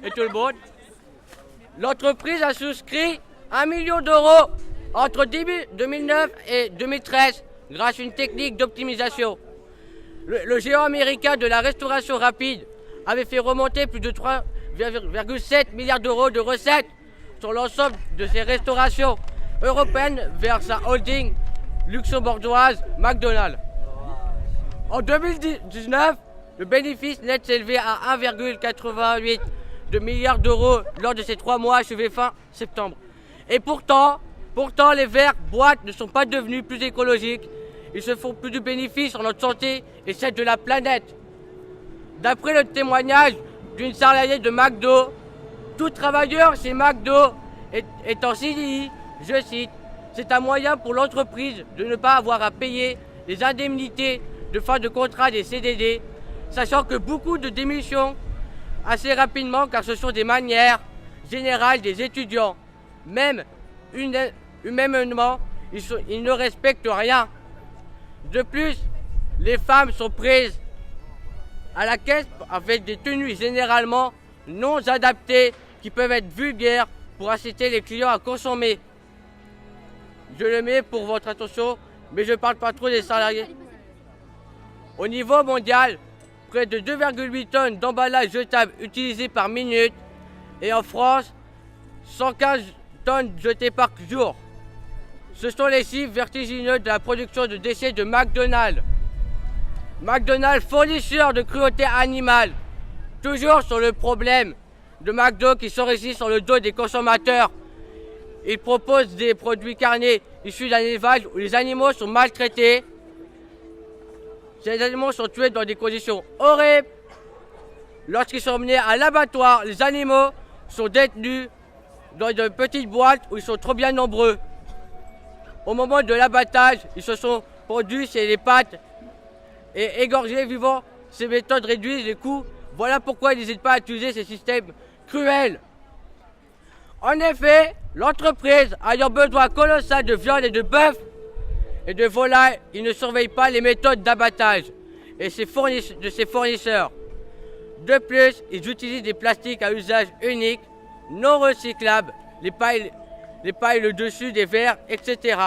et tout le monde. L'entreprise a souscrit 1 million d'euros entre 2009 et 2013 grâce à une technique d'optimisation. Le géant américain de la restauration rapide avait fait remonter plus de 3,7 milliards d'euros de recettes sur l'ensemble de ses restaurations européennes vers sa holding luxembourgeoise McDonald's. En 2019, le bénéfice net s'élevait à 1,88 milliard d'euros lors de ces 3 mois achevés fin septembre. Et pourtant, les verres boîtes ne sont pas devenus plus écologiques. Ils se font plus de bénéfices sur notre santé et celle de la planète. D'après le témoignage d'une salariée de McDo, tout travailleur chez McDo est en CDI, je cite, c'est un moyen pour l'entreprise de ne pas avoir à payer les indemnités de fin de contrat des CDD, sachant que beaucoup de démissions assez rapidement car ce sont des manières générales des étudiants. Même humainement, ils ne respectent rien. De plus, les femmes sont prises à la caisse avec des tenues généralement non adaptées qui peuvent être vulgaires pour inciter les clients à consommer. Je le mets pour votre attention, mais je ne parle pas trop des salariés. Au niveau mondial, près de 2,8 tonnes d'emballages jetables utilisés par minute et en France, 115 tonnes jetées par jour. Ce sont les chiffres vertigineux de la production de déchets de McDonald's. McDonald's, fournisseur de cruauté animale, toujours sur le problème de McDo qui s'enrichit sur le dos des consommateurs. Il propose des produits carnés issus d'un élevage où les animaux sont maltraités. Ces animaux sont tués dans des conditions horribles. Lorsqu'ils sont menés à l'abattoir, les animaux sont détenus dans de petites boîtes où ils sont trop bien nombreux. Au moment de l'abattage, ils se sont pondus chez les pattes et égorgés vivants. Ces méthodes réduisent les coûts. Voilà pourquoi ils n'hésitent pas à utiliser ces systèmes cruels. En effet, l'entreprise ayant besoin colossal de viande et de bœuf et de volaille, ils ne surveillent pas les méthodes d'abattage de ses fournisseurs. De plus, ils utilisent des plastiques à usage unique, non recyclables, les pailles le dessus des verres, etc.